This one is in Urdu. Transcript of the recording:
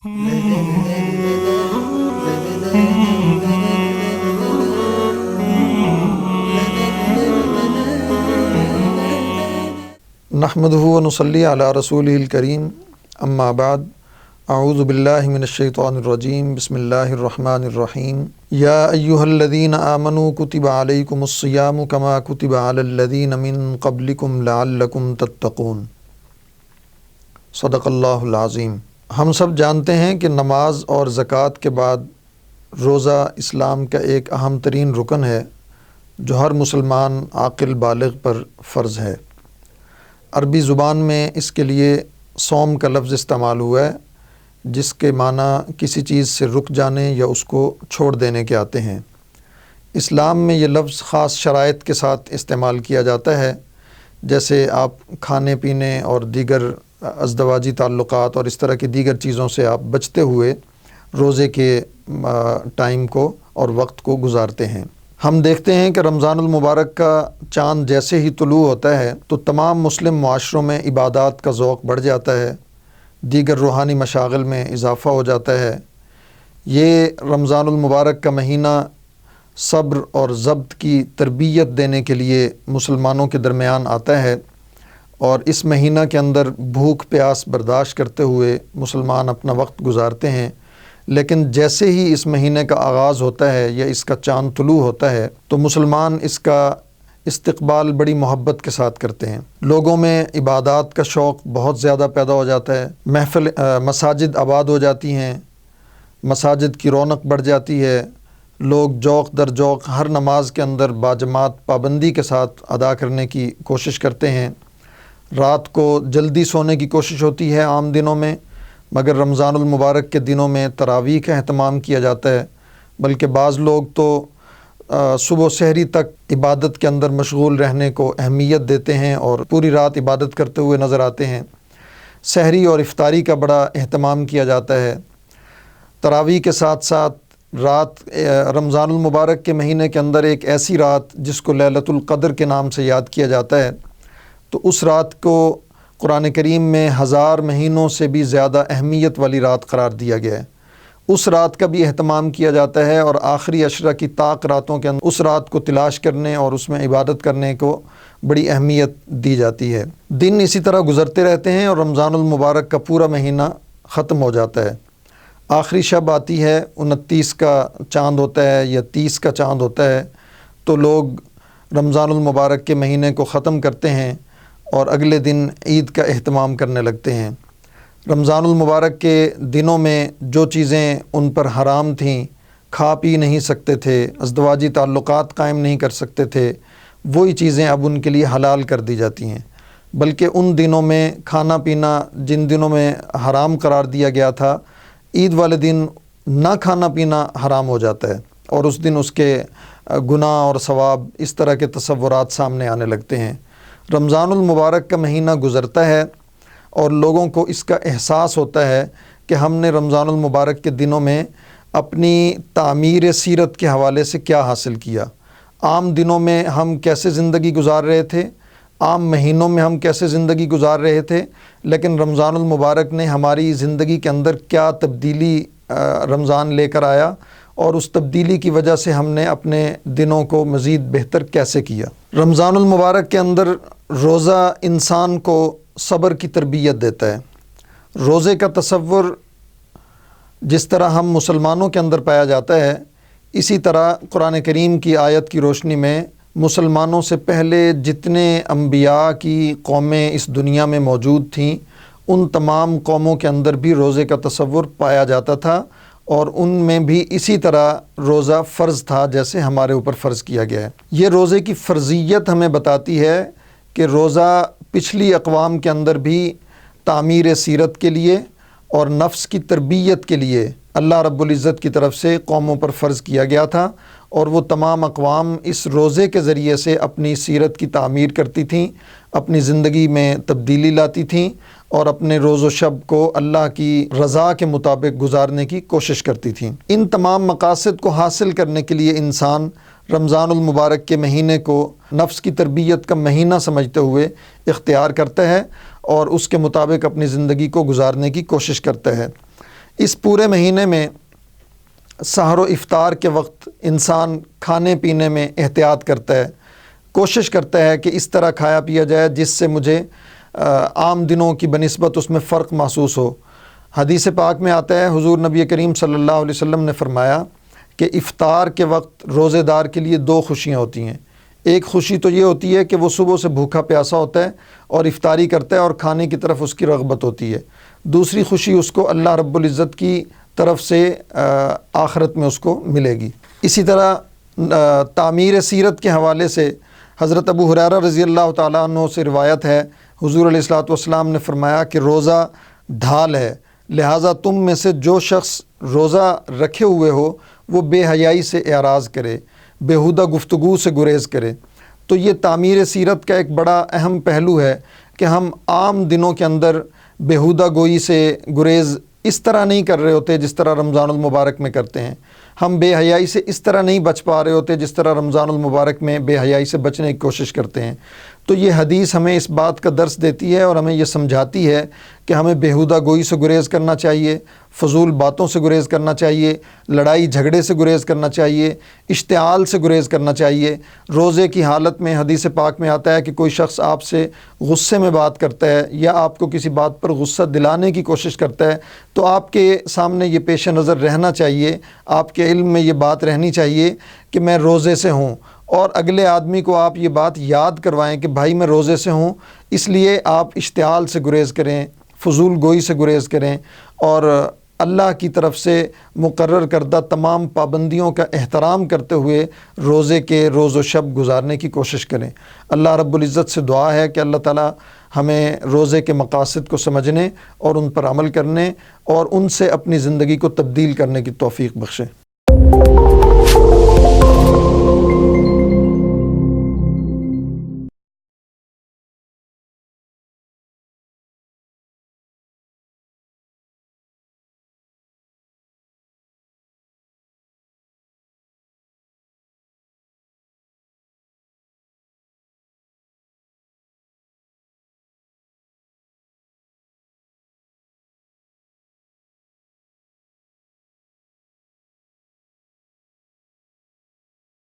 نحمدہ و نصلی علی رسولہ الکریم، اما بعد، اعوذ باللہ من الشیطان الرجیم، بسم اللہ الرحمن الرحیم۔ یا ایہا الذین آمنوا کتب علیکم الصیام کما کتب علی الذین من قبلکم لعلکم تتقون۔ صدق اللہ العظیم۔ ہم سب جانتے ہیں کہ نماز اور زکوٰۃ کے بعد روزہ اسلام کا ایک اہم ترین رکن ہے جو ہر مسلمان عاقل بالغ پر فرض ہے۔ عربی زبان میں اس کے لیے صوم کا لفظ استعمال ہوا ہے، جس کے معنی کسی چیز سے رک جانے یا اس کو چھوڑ دینے کے آتے ہیں۔ اسلام میں یہ لفظ خاص شرائط کے ساتھ استعمال کیا جاتا ہے، جیسے آپ کھانے پینے اور دیگر ازدواجی تعلقات اور اس طرح کی دیگر چیزوں سے آپ بچتے ہوئے روزے کے ٹائم کو اور وقت کو گزارتے ہیں۔ ہم دیکھتے ہیں کہ رمضان المبارک کا چاند جیسے ہی طلوع ہوتا ہے تو تمام مسلم معاشروں میں عبادات کا ذوق بڑھ جاتا ہے، دیگر روحانی مشاغل میں اضافہ ہو جاتا ہے۔ یہ رمضان المبارک کا مہینہ صبر اور ضبط کی تربیت دینے کے لیے مسلمانوں کے درمیان آتا ہے، اور اس مہینہ کے اندر بھوک پیاس برداشت کرتے ہوئے مسلمان اپنا وقت گزارتے ہیں۔ لیکن جیسے ہی اس مہینے کا آغاز ہوتا ہے یا اس کا چاند طلوع ہوتا ہے تو مسلمان اس کا استقبال بڑی محبت کے ساتھ کرتے ہیں۔ لوگوں میں عبادات کا شوق بہت زیادہ پیدا ہو جاتا ہے، مساجد آباد ہو جاتی ہیں، مساجد کی رونق بڑھ جاتی ہے، لوگ جوق در جوق ہر نماز کے اندر باجماعت پابندی کے ساتھ ادا کرنے کی کوشش کرتے ہیں۔ رات کو جلدی سونے کی کوشش ہوتی ہے عام دنوں میں، مگر رمضان المبارک کے دنوں میں تراویح کا اہتمام کیا جاتا ہے، بلکہ بعض لوگ تو صبح و سحری تک عبادت کے اندر مشغول رہنے کو اہمیت دیتے ہیں اور پوری رات عبادت کرتے ہوئے نظر آتے ہیں۔ سحری اور افطاری کا بڑا اہتمام کیا جاتا ہے۔ تراویح کے ساتھ ساتھ رمضان المبارک کے مہینے کے اندر ایک ایسی رات جس کو لیلۃ القدر کے نام سے یاد کیا جاتا ہے، تو اس رات کو قرآن کریم میں 1000 مہینوں سے بھی زیادہ اہمیت والی رات قرار دیا گیا ہے۔ اس رات کا بھی اہتمام کیا جاتا ہے، اور آخری عشرہ کی طاق راتوں کے اندر اس رات کو تلاش کرنے اور اس میں عبادت کرنے کو بڑی اہمیت دی جاتی ہے۔ دن اسی طرح گزرتے رہتے ہیں اور رمضان المبارک کا پورا مہینہ ختم ہو جاتا ہے۔ آخری شب آتی ہے، 29 کا چاند ہوتا ہے یا 30 کا چاند ہوتا ہے، تو لوگ رمضان المبارک کے مہینے کو ختم کرتے ہیں اور اگلے دن عید کا اہتمام کرنے لگتے ہیں۔ رمضان المبارک کے دنوں میں جو چیزیں ان پر حرام تھیں، کھا پی نہیں سکتے تھے، ازدواجی تعلقات قائم نہیں کر سکتے تھے، وہی چیزیں اب ان کے لیے حلال کر دی جاتی ہیں۔ بلکہ ان دنوں میں کھانا پینا جن دنوں میں حرام قرار دیا گیا تھا، عید والے دن نہ کھانا پینا حرام ہو جاتا ہے، اور اس دن اس کے گناہ اور ثواب اس طرح کے تصورات سامنے آنے لگتے ہیں۔ رمضان المبارک کا مہینہ گزرتا ہے اور لوگوں کو اس کا احساس ہوتا ہے کہ ہم نے رمضان المبارک کے دنوں میں اپنی تعمیر سیرت کے حوالے سے کیا حاصل کیا، عام دنوں میں ہم کیسے زندگی گزار رہے تھے، عام مہینوں میں ہم کیسے زندگی گزار رہے تھے، لیکن رمضان المبارک نے ہماری زندگی کے اندر کیا تبدیلی رمضان لے کر آیا، اور اس تبدیلی کی وجہ سے ہم نے اپنے دنوں کو مزید بہتر کیسے کیا۔ رمضان المبارک کے اندر روزہ انسان کو صبر کی تربیت دیتا ہے۔ روزے کا تصور جس طرح ہم مسلمانوں کے اندر پایا جاتا ہے، اسی طرح قرآن کریم کی آیت کی روشنی میں مسلمانوں سے پہلے جتنے انبیاء کی قومیں اس دنیا میں موجود تھیں، ان تمام قوموں کے اندر بھی روزے کا تصور پایا جاتا تھا، اور ان میں بھی اسی طرح روزہ فرض تھا جیسے ہمارے اوپر فرض کیا گیا ہے۔ یہ روزے کی فرضیت ہمیں بتاتی ہے کہ روزہ پچھلی اقوام کے اندر بھی تعمیر سیرت کے لیے اور نفس کی تربیت کے لیے اللہ رب العزت کی طرف سے قوموں پر فرض کیا گیا تھا، اور وہ تمام اقوام اس روزے کے ذریعے سے اپنی سیرت کی تعمیر کرتی تھیں، اپنی زندگی میں تبدیلی لاتی تھیں، اور اپنے روز و شب کو اللہ کی رضا کے مطابق گزارنے کی کوشش کرتی تھیں۔ ان تمام مقاصد کو حاصل کرنے کے لیے انسان رمضان المبارک کے مہینے کو نفس کی تربیت کا مہینہ سمجھتے ہوئے اختیار کرتا ہے، اور اس کے مطابق اپنی زندگی کو گزارنے کی کوشش کرتا ہے۔ اس پورے مہینے میں سحر و افطار کے وقت انسان کھانے پینے میں احتیاط کرتا ہے، کوشش کرتا ہے کہ اس طرح کھایا پیا جائے جس سے مجھے عام دنوں کی بنسبت اس میں فرق محسوس ہو۔ حدیث پاک میں آتا ہے، حضور نبی کریم صلی اللہ علیہ وسلم نے فرمایا کہ افطار کے وقت روزے دار کے لیے دو خوشیاں ہوتی ہیں۔ ایک خوشی تو یہ ہوتی ہے کہ وہ صبح سے بھوکا پیاسا ہوتا ہے اور افطاری کرتا ہے اور کھانے کی طرف اس کی رغبت ہوتی ہے۔ دوسری خوشی اس کو اللہ رب العزت کی طرف سے آخرت میں اس کو ملے گی۔ اسی طرح تعمیر سیرت کے حوالے سے حضرت ابو ہریرہ رضی اللہ تعالیٰ عنہ سے روایت ہے، حضور علیہ الصلوۃ والسلام نے فرمایا کہ روزہ ڈھال ہے، لہٰذا تم میں سے جو شخص روزہ رکھے ہوئے ہو وہ بے حیائی سے اعراض کرے، بیہودہ گفتگو سے گریز کرے۔ تو یہ تعمیر سیرت کا ایک بڑا اہم پہلو ہے کہ ہم عام دنوں کے اندر بیہودہ گوئی سے گریز اس طرح نہیں کر رہے ہوتے جس طرح رمضان المبارک میں کرتے ہیں، ہم بے حیائی سے اس طرح نہیں بچ پا رہے ہوتے جس طرح رمضان المبارک میں بے حیائی سے بچنے کی کوشش کرتے ہیں۔ تو یہ حدیث ہمیں اس بات کا درس دیتی ہے اور ہمیں یہ سمجھاتی ہے کہ ہمیں بیہودہ گوئی سے گریز کرنا چاہیے، فضول باتوں سے گریز کرنا چاہیے، لڑائی جھگڑے سے گریز کرنا چاہیے، اشتعال سے گریز کرنا چاہیے۔ روزے کی حالت میں حدیث پاک میں آتا ہے کہ کوئی شخص آپ سے غصے میں بات کرتا ہے یا آپ کو کسی بات پر غصہ دلانے کی کوشش کرتا ہے تو آپ کے سامنے یہ پیش نظر رہنا چاہیے، آپ کے علم میں یہ بات رہنی چاہیے کہ میں روزے سے ہوں، اور اگلے آدمی کو آپ یہ بات یاد کروائیں کہ بھائی میں روزے سے ہوں، اس لیے آپ اشتعال سے گریز کریں، فضول گوئی سے گریز کریں اور اللہ کی طرف سے مقرر کردہ تمام پابندیوں کا احترام کرتے ہوئے روزے کے روز و شب گزارنے کی کوشش کریں۔ اللہ رب العزت سے دعا ہے کہ اللہ تعالیٰ ہمیں روزے کے مقاصد کو سمجھنے اور ان پر عمل کرنے اور ان سے اپنی زندگی کو تبدیل کرنے کی توفیق بخشے۔